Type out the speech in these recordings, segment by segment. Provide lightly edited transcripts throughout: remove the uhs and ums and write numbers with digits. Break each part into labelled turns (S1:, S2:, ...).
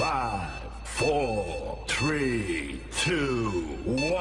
S1: 5, 4, 3, 2, 1.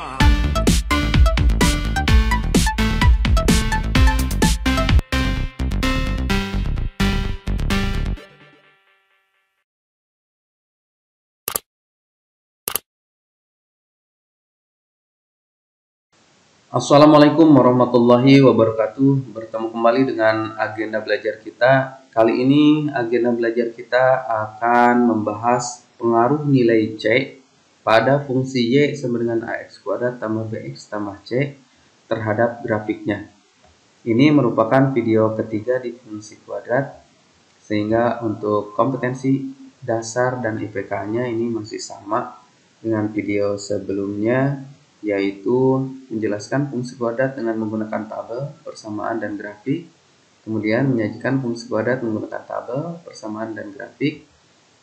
S2: Assalamualaikum warahmatullahi wabarakatuh. Bertemu kembali dengan agenda belajar kita. Kali ini agenda belajar kita akan membahas pengaruh nilai C pada fungsi Y sama dengan AX kuadrat tambah BX tambah C terhadap grafiknya. Ini merupakan video ketiga di fungsi kuadrat, sehingga untuk kompetensi dasar dan IPK-nya ini masih sama dengan video sebelumnya, yaitu menjelaskan fungsi kuadrat dengan menggunakan tabel, persamaan, dan grafik. Kemudian menyajikan fungsi kuadrat menggunakan tabel, persamaan, dan grafik.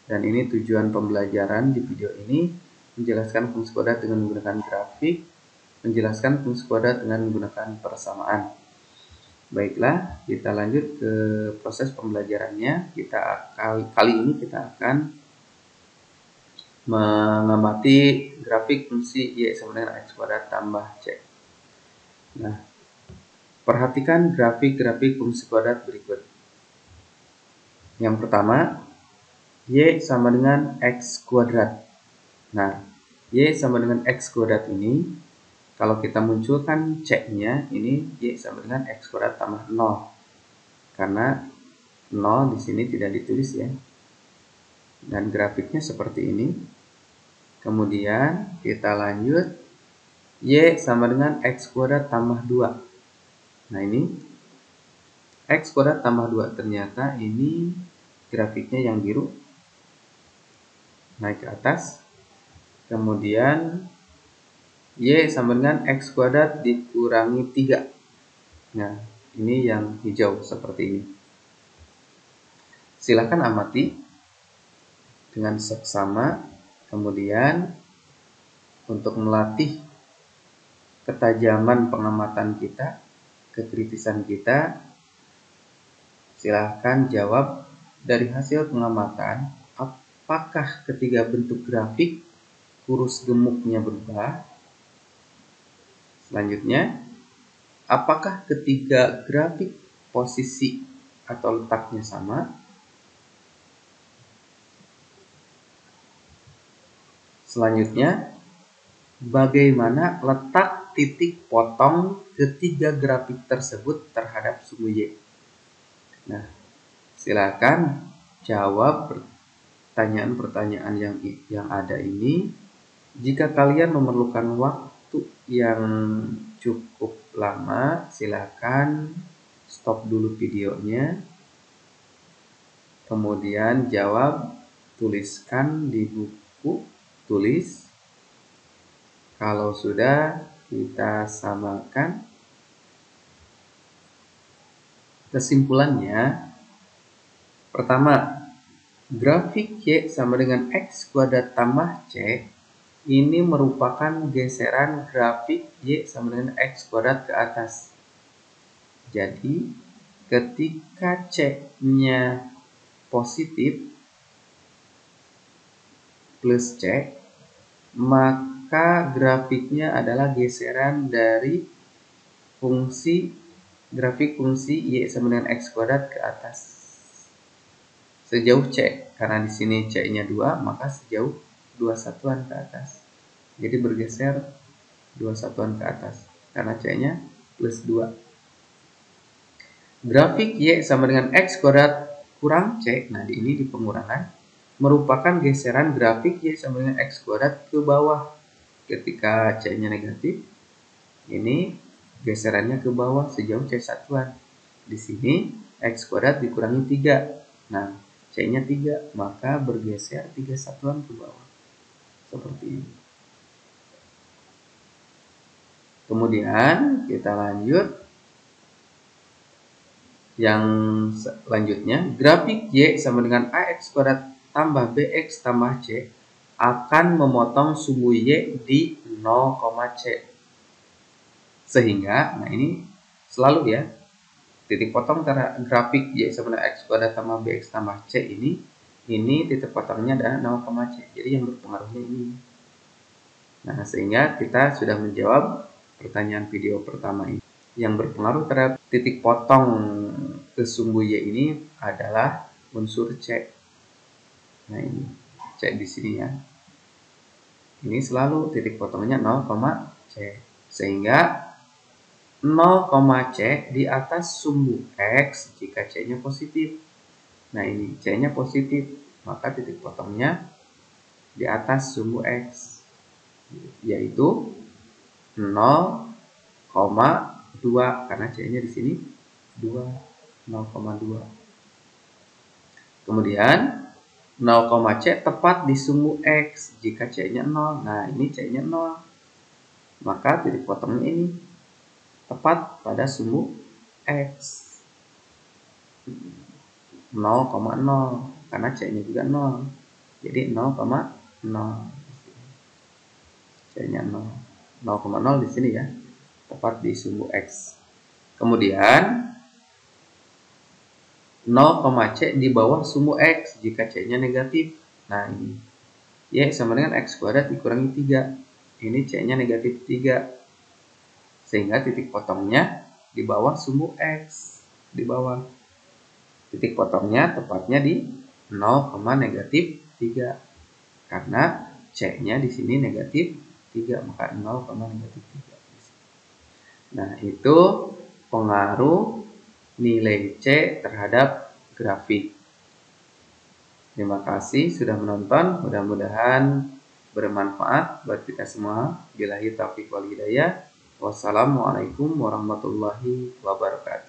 S2: Dan ini tujuan pembelajaran di video ini, menjelaskan fungsi kuadrat dengan menggunakan grafik, menjelaskan fungsi kuadrat dengan menggunakan persamaan. Baiklah, kita lanjut ke proses pembelajarannya. Kali ini kita akan mengamati grafik fungsi Y sama dengan X kuadrat tambah C. Nah, perhatikan grafik-grafik fungsi kuadrat berikut. Yang pertama, Y sama dengan X kuadrat. Nah, Y sama dengan X kuadrat ini, kalau kita munculkan C-nya, ini Y sama dengan X kuadrat tambah 0. Karena 0 di sini tidak ditulis ya. Dan grafiknya seperti ini. Kemudian kita lanjut, Y sama dengan X kuadrat tambah 2. Nah ini X kuadrat tambah 2, ternyata ini grafiknya yang biru, naik ke atas. Kemudian Y sama dengan X kuadrat dikurangi 3. Nah ini yang hijau seperti ini. Silahkan amati dengan seksama. Kemudian untuk melatih ketajaman pengamatan kita, kekritisan kita, silahkan jawab dari hasil pengamatan, apakah ketiga bentuk grafik kurus gemuknya berubah? Selanjutnya, apakah ketiga grafik posisi atau letaknya sama? Selanjutnya, bagaimana letak titik potong ketiga grafik tersebut terhadap sumbu Y? Nah, silakan jawab pertanyaan-pertanyaan yang ada ini. Jika kalian memerlukan waktu yang cukup lama, silakan stop dulu videonya. Kemudian jawab, tuliskan di buku, tulis. Kalau sudah, kita samakan. Kesimpulannya, pertama, grafik Y sama dengan X kuadrat tambah C ini merupakan geseran grafik Y sama dengan X kuadrat ke atas. Jadi, ketika C-nya positif plus C, maka grafiknya adalah geseran dari grafik fungsi Y sama dengan X kuadrat ke atas. Sejauh C, karena di sini C-nya 2, maka sejauh 2 satuan ke atas. Jadi bergeser 2 satuan ke atas, karena C-nya plus 2. Grafik Y sama dengan X kuadrat kurang C, nah ini di pengurangan, merupakan geseran grafik Y sama dengan X kuadrat ke bawah. Ketika C-nya negatif, ini geserannya ke bawah sejauh C satuan. Di sini X kuadrat dikurangi 3. Nah, C-nya 3, maka bergeser 3 satuan ke bawah. Seperti ini. Kemudian kita lanjut. Yang selanjutnya, grafik Y sama dengan AX kuadrat tambah BX tambah C akan memotong sumbu Y di 0, C. Sehingga, nah ini selalu ya, titik potong antara grafik Y sama dengan X kuadrat tambah BX tambah C ini ini titik potongnya adalah 0, C. Jadi yang berpengaruhnya ini. Nah, sehingga kita sudah menjawab pertanyaan video pertama ini. Yang berpengaruh terhadap titik potong ke sumbu Y ini adalah unsur C. Nah, ini C di sini ya. Ini selalu titik potongnya 0, C. Sehingga 0, C di atas sumbu X jika C-nya positif. Nah, ini C-nya positif, maka titik potongnya di atas sumbu X, yaitu 0,2 karena C-nya di sini 2, 0,2. Kemudian 0, C tepat di sumbu X jika C-nya 0. Nah, ini C-nya 0. Maka titik potongnya ini tepat pada sumbu X. 0,0 karena C-nya juga 0. Jadi 0,0. C-nya 0. 0,0 di sini ya. Tepat di sumbu X. Kemudian 0, C di bawah sumbu X jika C-nya negatif. Nah, ini Y sama dengan X kuadrat dikurangi 3. Ini C-nya negatif 3. Sehingga titik potongnya di bawah sumbu X. Di bawah. Titik potongnya tepatnya di 0,-3. Karena C-nya di sini negatif 3, maka 0,-3. Nah, itu pengaruh nilai C terhadap grafik. Terima kasih sudah menonton. Mudah-mudahan bermanfaat buat kita semua. Billahi taufiq wal hidayah. Wassalamualaikum warahmatullahi wabarakatuh.